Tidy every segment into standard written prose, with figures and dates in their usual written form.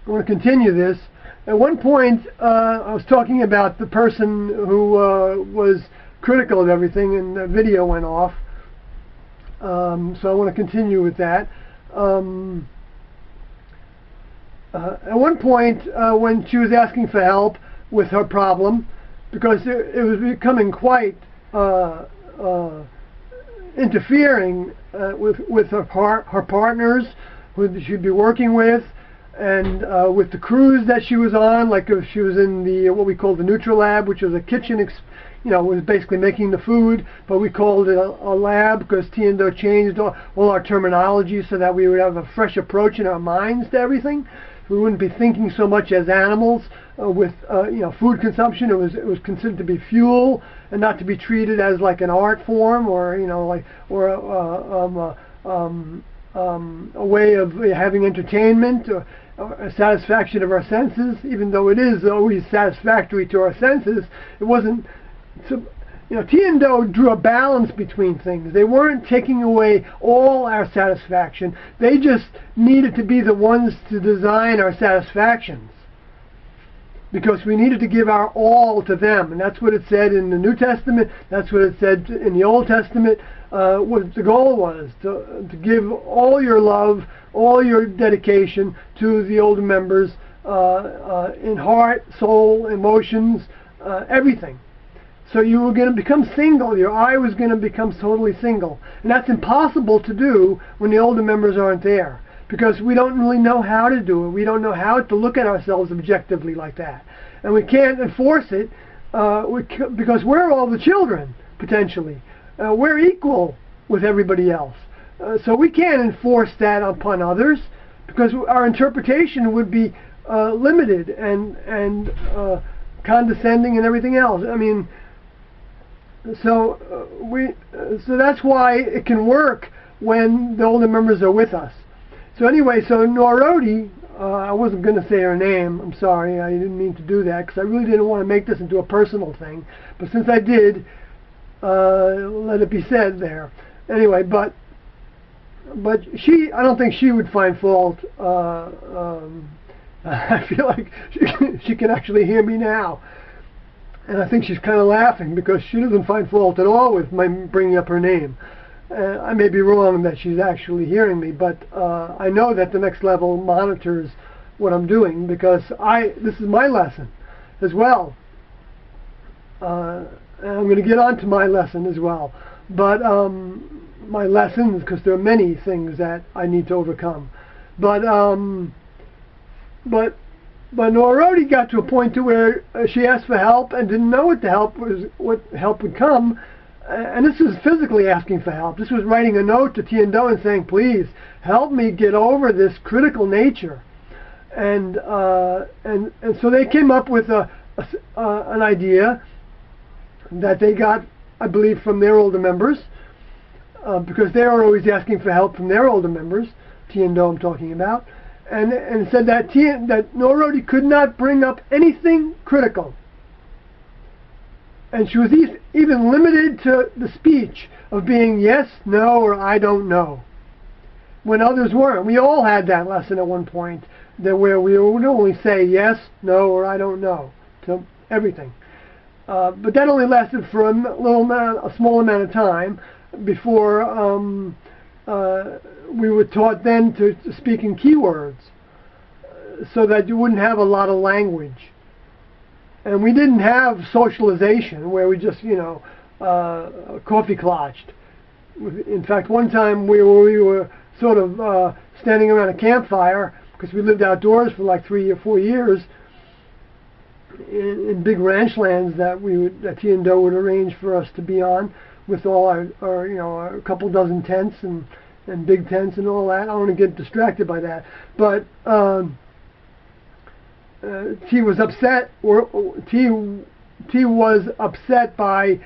I want to continue this. At one point, I was talking about the person who was critical of everything, and the video went off. So I want to continue with that. At one point, when she was asking for help with her problem, because it was becoming quite interfering with her partners who she'd be working with, and with the cruise that she was on, like if she was in the what we call the Neutral Lab, which was a kitchen, was basically making the food, but we called it a lab because T&Do changed all our terminology so that we would have a fresh approach in our minds to everything. We wouldn't be thinking so much as animals with food consumption. It was considered to be fuel and not to be treated as like an art form or a way of having entertainment or a satisfaction of our senses. Even though it is always satisfactory to our senses, it wasn't. So, T&Do drew a balance between things. They weren't taking away all our satisfaction. They just needed to be the ones to design our satisfactions, because we needed to give our all to them. And that's what it said in the New Testament. That's what it said in the Old Testament. What the goal was to give all your love, all your dedication to the older members in heart, soul, emotions, everything. So you were going to become single. Your eye was going to become totally single. And that's impossible to do when the older members aren't there, because we don't really know how to do it. We don't know how to look at ourselves objectively like that. And we can't enforce it because we're all the children, potentially. We're equal with everybody else. So we can't enforce that upon others, because our interpretation would be limited and condescending and everything else. I mean, so that's why it can work when the older members are with us. So anyway, so Norodi, I wasn't going to say her name. I'm sorry, I didn't mean to do that, because I really didn't want to make this into a personal thing. But since I did, let it be said there. Anyway, but I don't think she would find fault. I feel like she can actually hear me now. And I think she's kind of laughing, because she doesn't find fault at all with my bringing up her name. I may be wrong that she's actually hearing me, but I know that the next level monitors what I'm doing, because this is my lesson as well. And I'm going to get on to my lesson as well. But my lessons, because there are many things that I need to overcome. But Norodi got to a point to where she asked for help and didn't know what help would come. And this is physically asking for help. This was writing a note to T&Do and saying, please help me get over this critical nature. And so they came up with an idea that they got, I believe, from their older members, because they are always asking for help from their older members, T&Do I'm talking about, and said that Norodi could not bring up anything critical. And she was even limited to the speech of being yes, no, or I don't know, when others weren't. We all had that lesson at one point, where we would only say yes, no, or I don't know to everything. But that only lasted for a small amount of time before we were taught then to speak in keywords, so that you wouldn't have a lot of language. And we didn't have socialization where we just, coffee clutched. In fact, one time we were sort of standing around a campfire, because we lived outdoors for like 3 or 4 years in big ranch lands that T&Do would arrange for us to be on, with all our couple dozen tents and big tents and all that. I don't want to get distracted by that, but T was upset, T was upset by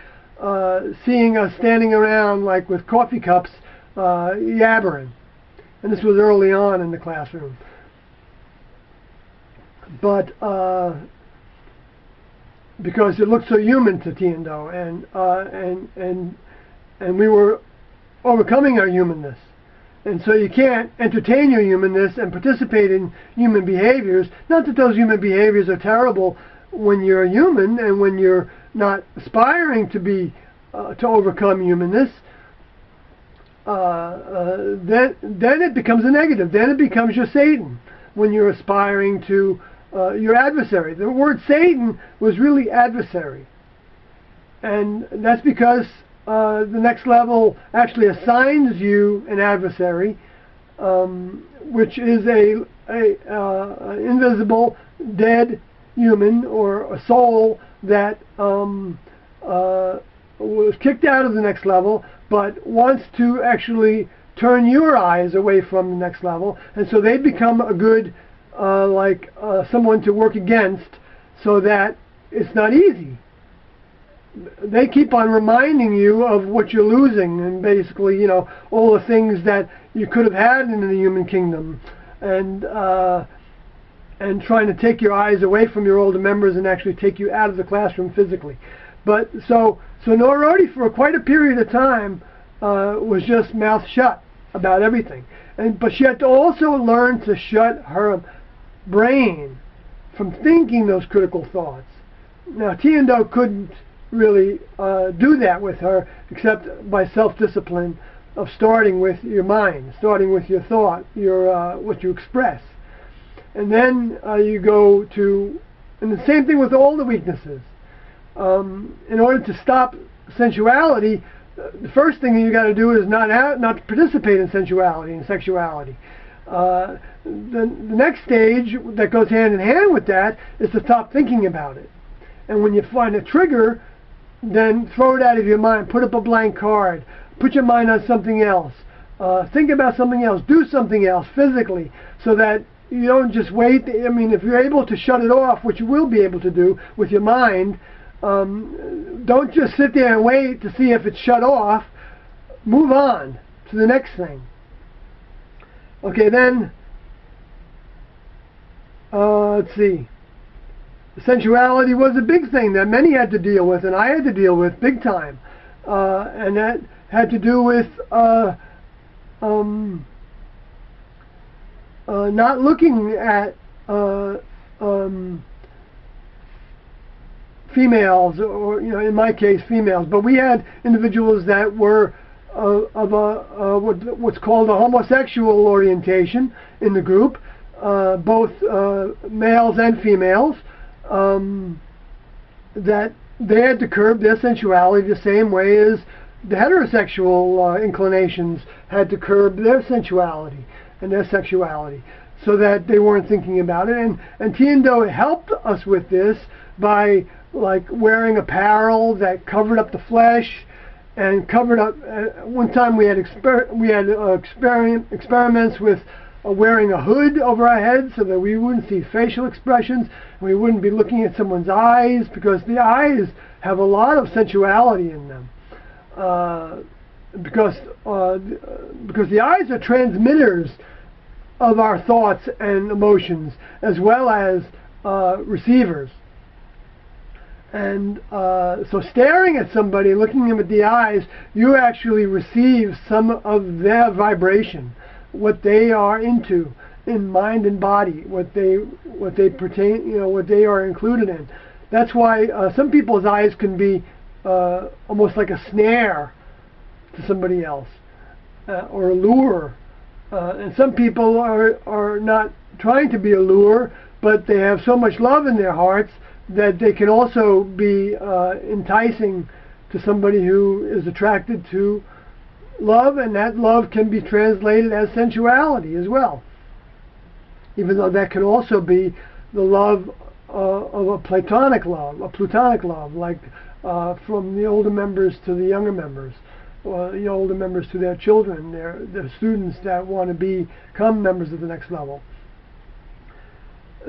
seeing us standing around like with coffee cups yabbering, and this was early on in the classroom. But because it looked so human to T&Do, and we were overcoming our humanness, And so you can't entertain your humanness and participate in human behaviors. Not that those human behaviors are terrible when you're human and when you're not aspiring to be to overcome humanness. Then it becomes a negative. Then it becomes your Satan when you're aspiring to your adversary. The word Satan was really adversary, and that's because the next level actually assigns you an adversary, which is a invisible, dead human or a soul that was kicked out of the next level, but wants to actually turn your eyes away from the next level, and so they become a good, someone to work against, so that it's not easy. They keep on reminding you of what you're losing, and basically, all the things that you could have had in the human kingdom, and trying to take your eyes away from your older members and actually take you out of the classroom physically. But so Norodi for quite a period of time was just mouth shut about everything, but she had to also learn to shut her brain from thinking those critical thoughts. Now Tiendo couldn't really do that with her, except by self-discipline of starting with your mind, starting with your thought, your what you express, and then you go to, and the same thing with all the weaknesses. In order to stop sensuality, the first thing you got to do is not participate in sensuality and sexuality. The next stage that goes hand in hand with that is to stop thinking about it. And when you find a trigger, then throw it out of your mind. Put up a blank card. Put your mind on something else. Think about something else. Do something else physically, so that you don't just wait. I mean, if you're able to shut it off, which you will be able to do with your mind, don't just sit there and wait to see if it's shut off. Move on to the next thing. Okay, then, let's see. Sensuality was a big thing that many had to deal with, and I had to deal with big time. And that had to do with not looking at females, or in my case females, but we had individuals that were of what's called a homosexual orientation in the group, both males and females, that they had to curb their sensuality the same way as the heterosexual inclinations had to curb their sensuality and their sexuality, so that they weren't thinking about it. And Tiendo helped us with this by wearing apparel that covered up the flesh and covered up. One time we had experiments with wearing a hood over our heads so that we wouldn't see facial expressions, and we wouldn't be looking at someone's eyes, because the eyes have a lot of sensuality in them. Because the eyes are transmitters of our thoughts and emotions, as well as receivers. And so staring at somebody, looking them at the eyes, you actually receive some of their vibration, what they are into in mind and body, what they pertain, what they are included in. That's why some people's eyes can be almost like a snare to somebody else, or a lure. And some people are not trying to be a lure, but they have so much love in their hearts that they can also be enticing to somebody who is attracted to love, and that love can be translated as sensuality as well, even though that can also be the love of a platonic love, like from the older members to the younger members, or the older members to their children, their students that want to become members of the next level.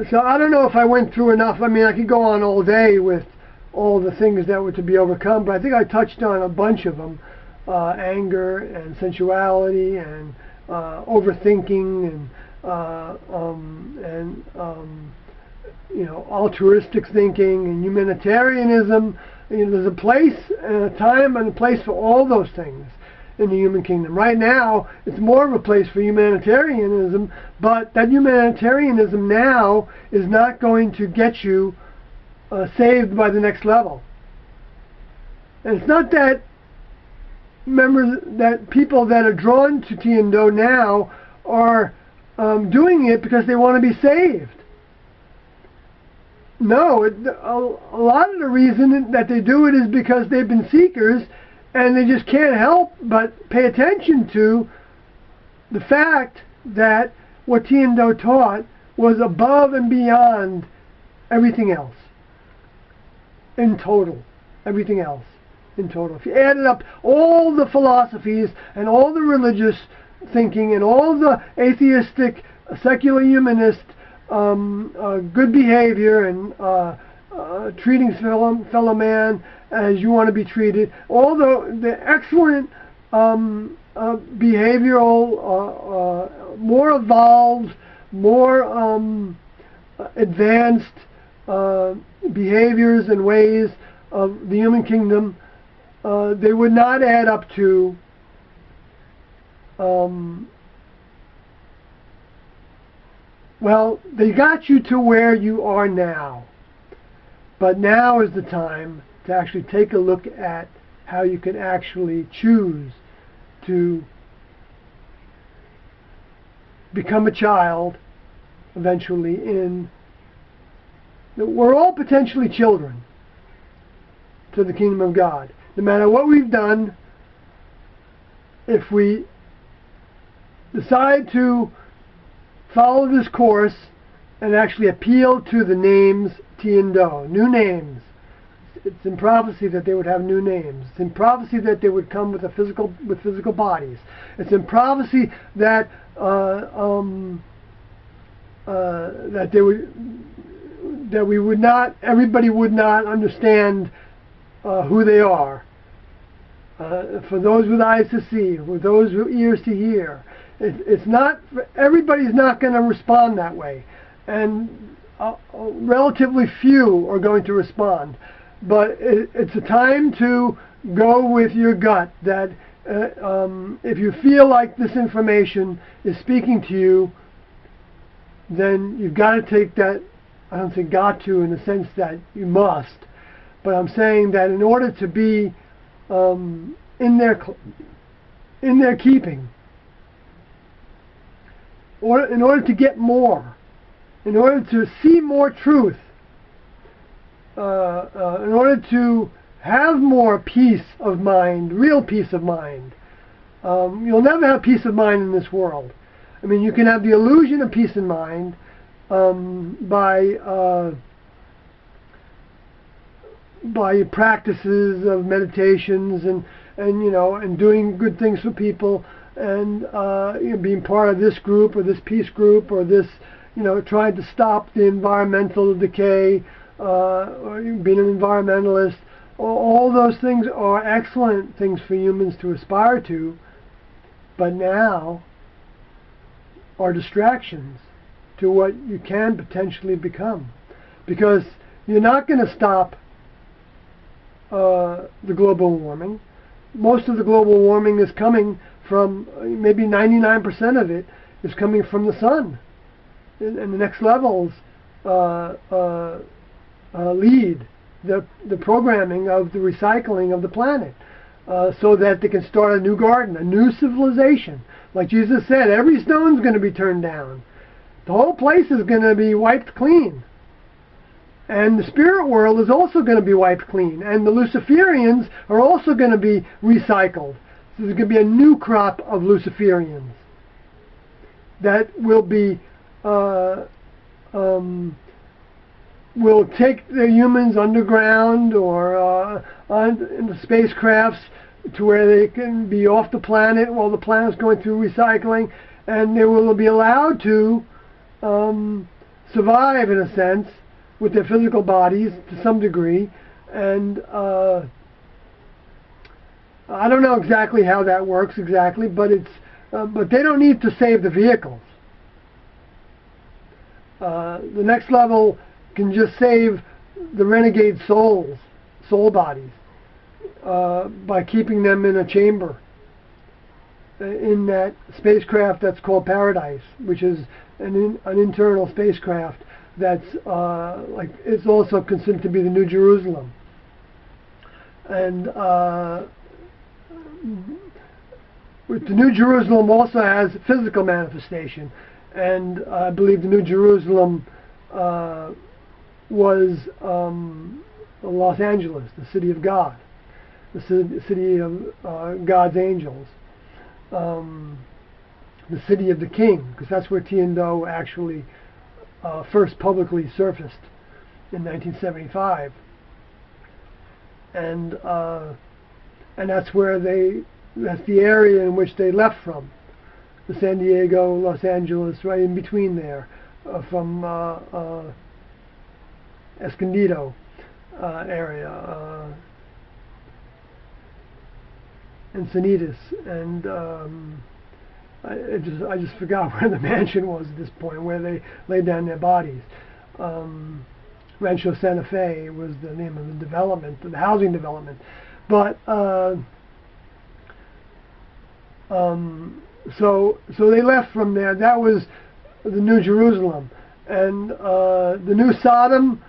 So I don't know if I went through enough. I mean, I could go on all day with all the things that were to be overcome, but I think I touched on a bunch of them. Anger and sensuality and overthinking and altruistic thinking and humanitarianism. There's a place and a time and a place for all those things. in the human kingdom. Right now, it's more of a place for humanitarianism, but that humanitarianism now is not going to get you saved by the next level. And it's not that people that are drawn to Tiendo now are doing it because they want to be saved. No, a lot of the reason that they do it is because they've been seekers and they just can't help but pay attention to the fact that what Tiendo taught was above and beyond everything else in total. Everything else in total. If you added up all the philosophies and all the religious thinking and all the atheistic, secular humanist good behavior and treating fellow man as you want to be treated, all the excellent behavioral, more evolved, more advanced behaviors and ways of the human kingdom, they would not add up to well, they got you to where you are now. But now is the time to actually take a look at how you can actually choose to become a child eventually we're all potentially children to the kingdom of God. No matter what we've done, if we decide to follow this course and actually appeal to the names Tiendo, new names. It's in prophecy that they would have new names. It's in prophecy that they would come with physical bodies. It's in prophecy that everybody would not understand who they are. For those with eyes to see, for those with ears to hear. It's not, everybody's not going to respond that way, and relatively few are going to respond. But it's a time to go with your gut, that if you feel like this information is speaking to you, then you've got to take that. I don't say got to in the sense that you must, but I'm saying that in order to be in their keeping, or in order to get more, in order to see more truth, in order to have more peace of mind, real peace of mind. You'll never have peace of mind in this world. I mean, you can have the illusion of peace of mind by practices of meditations and doing good things for people, and being part of this group or this peace group or this, trying to stop the environmental decay, or being an environmentalist. All those things are excellent things for humans to aspire to, but now are distractions to what you can potentially become, because you're not going to stop the global warming. Most of the global warming is coming from, maybe 99% of it is coming from the sun. And the next levels lead the programming of the recycling of the planet, so that they can start a new garden, a new civilization. Like Jesus said, every stone's going to be turned down. The whole place is going to be wiped clean. And the spirit world is also going to be wiped clean. And the Luciferians are also going to be recycled. So there's going to be a new crop of Luciferians that will be will take the humans underground or in the spacecrafts to where they can be off the planet while the planet's going through recycling, and they will be allowed to survive, in a sense, with their physical bodies to some degree. And I don't know exactly how that works exactly, but but they don't need to save the vehicles. The next level can just save the renegade soul bodies by keeping them in a chamber in that spacecraft that's called Paradise, which is an internal spacecraft that's it's also considered to be the New Jerusalem. And the New Jerusalem also has physical manifestation, and I believe the New Jerusalem was Los Angeles, the city of God, the city of God's angels, the city of the King, because that's where Tian-Do actually first publicly surfaced in 1975, and that's where that's the area in which they left from, the San Diego, Los Angeles, right in between there, from Escondido area, Encinitas, and I just forgot where the mansion was at this point, where they laid down their bodies. Rancho Santa Fe was the name of the development, the housing development. But so they left from there. That was the New Jerusalem, and the new Sodom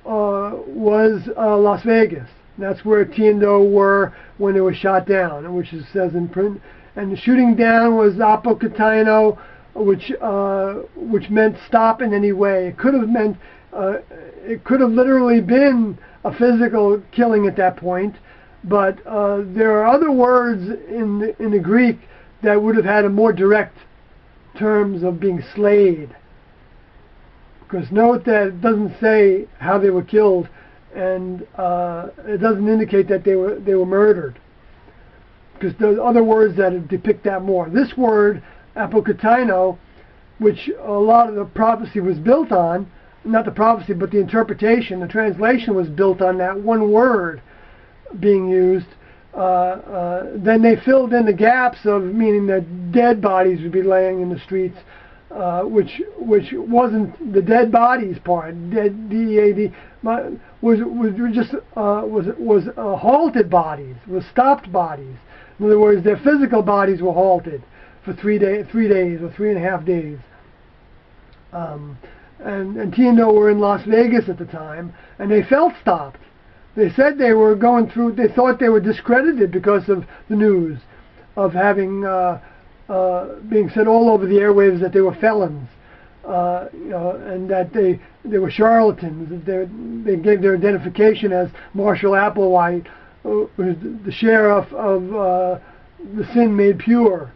was Las Vegas. That's where Tian-Do were when they were shot down, which it says in print. And the shooting down was apokataino, which meant stop in any way. It could have meant, it could have literally been a physical killing at that point, but there are other words in the Greek that would have had a more direct terms of being slayed. Because note that it doesn't say how they were killed, and it doesn't indicate that they were murdered. Because there's other words that depict that more. This word, apokataino, which a lot of the prophecy was built on, not the prophecy, but the interpretation, the translation was built on that one word being used. Then they filled in the gaps of meaning that dead bodies would be laying in the streets, which wasn't the dead bodies part. Dead, D-E-A-D, was halted bodies, was stopped bodies. In other words, their physical bodies were halted for 3 days or 3.5 days. And Tian-Do were in Las Vegas at the time, and they felt stopped. They said they were going through, they thought they were discredited because of the news of having being said all over the airwaves that they were felons, and that they were charlatans. They gave their identification as Marshall Applewhite, who was the sheriff of the sin made pure,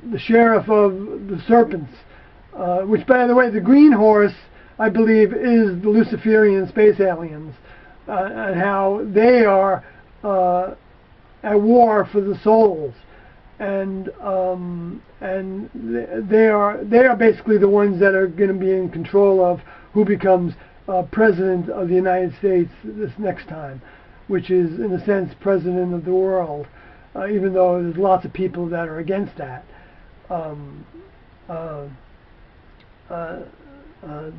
the sheriff of the serpents, which, by the way, the green horse, I believe, is the Luciferian space aliens, and how they are at war for the souls, and they are basically the ones that are going to be in control of who becomes president of the United States this next time, which is, in a sense, president of the world, even though there's lots of people that are against that.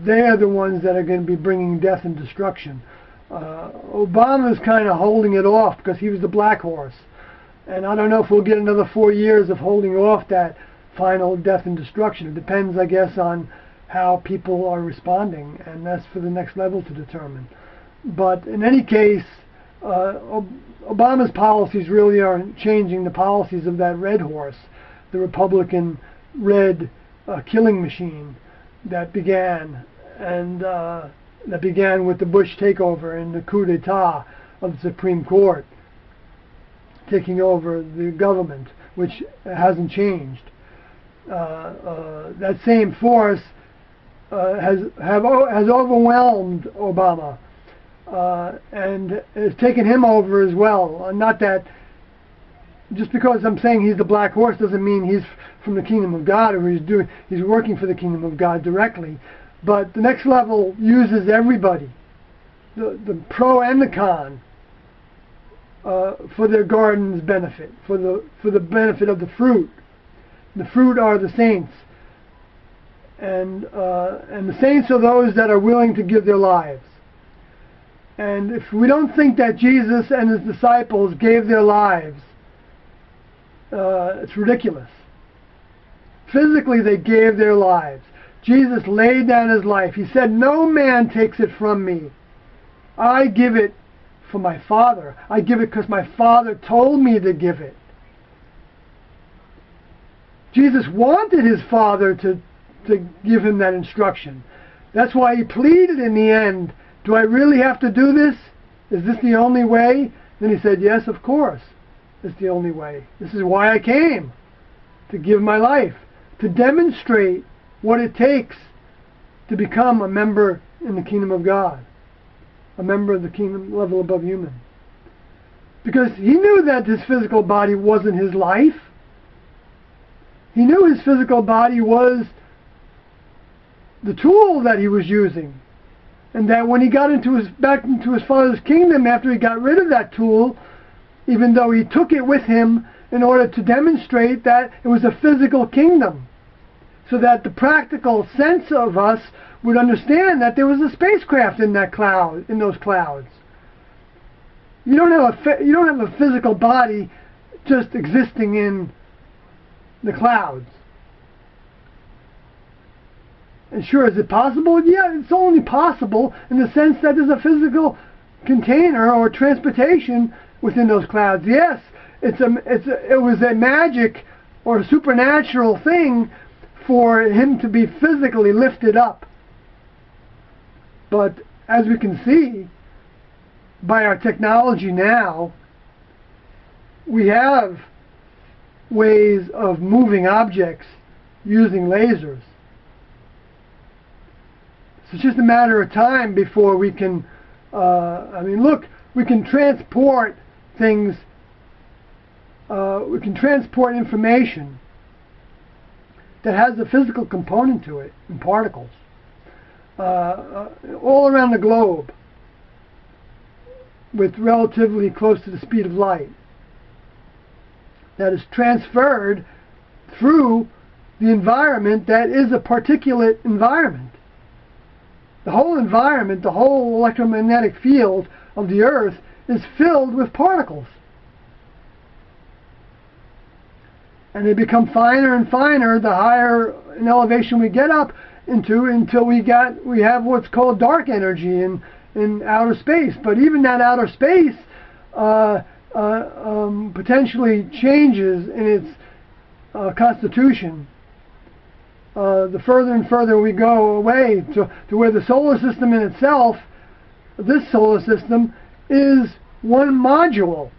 They are the ones that are going to be bringing death and destruction. Obama's kind of holding it off because he was the black horse. And I don't know if we'll get another 4 years of holding off that final death and destruction. It depends, I guess, on how people are responding, and that's for the next level to determine. But in any case, Obama's policies really aren't changing the policies of that red horse, the Republican red killing machine that began, and that began with the Bush takeover and the coup d'etat of the Supreme Court, taking over the government, which hasn't changed. That same force has overwhelmed Obama, and has taken him over as well. Not that just because I'm saying he's the black horse doesn't mean he's from the kingdom of God, or he's working for the kingdom of God directly. But the next level uses everybody, the pro and the con, for their garden's benefit, for the benefit of the fruit. The fruit are the saints, and the saints are those that are willing to give their lives. And if we don't think that Jesus and his disciples gave their lives it's ridiculous. Physically, they gave their lives. Jesus laid down his life. He said, "No man takes it from me. I give it for my Father. I give it because my Father told me to give it." Jesus wanted his Father to give him that instruction. That's why he pleaded in the end, "Do I really have to do this? Is this the only way?" Then he said, "Yes, of course. It's the only way. This is why I came, to give my life, to demonstrate what it takes to become a member in the kingdom of God, a member of the kingdom level above human." Because he knew that his physical body wasn't his life. He knew his physical body was the tool that he was using. And that when he got back into his Father's kingdom, after he got rid of that tool, even though he took it with him in order to demonstrate that it was a physical kingdom, so that the practical sense of us would understand that there was a spacecraft in that cloud, in those clouds. You don't have a physical body just existing in the clouds. And sure, is it possible? Yeah, it's only possible in the sense that there's a physical container or transportation within those clouds. Yes, it was a magic or a supernatural thing for him to be physically lifted up. But as we can see by our technology now, we have ways of moving objects using lasers. So it's just a matter of time before we can, we can transport things, we can transport information that has a physical component to it in particles all around the globe with relatively close to the speed of light, that is transferred through the environment that is a particulate environment. The whole environment, the whole electromagnetic field of the Earth is filled with particles. And they become finer and finer the higher in elevation we get up into, until we have what's called dark energy in outer space. But even that outer space potentially changes in its constitution. The further and further we go away to where the solar system in itself, this solar system, is one module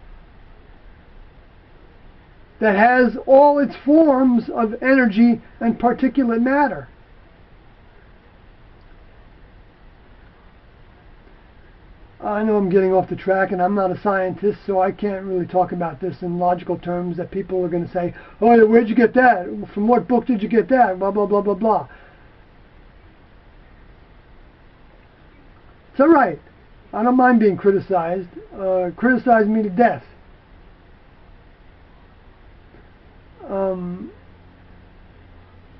that has all its forms of energy and particulate matter. I know I'm getting off the track, and I'm not a scientist, so I can't really talk about this in logical terms that people are going to say, "Oh, where'd you get that? From what book did you get that? Blah, blah, blah, blah, blah." It's all right. I don't mind being criticized. Criticize me to death.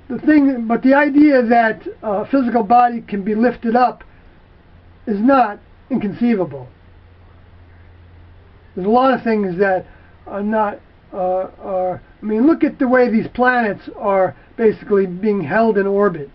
But the idea that a physical body can be lifted up is not inconceivable. There's a lot of things that are not, look at the way these planets are basically being held in orbit.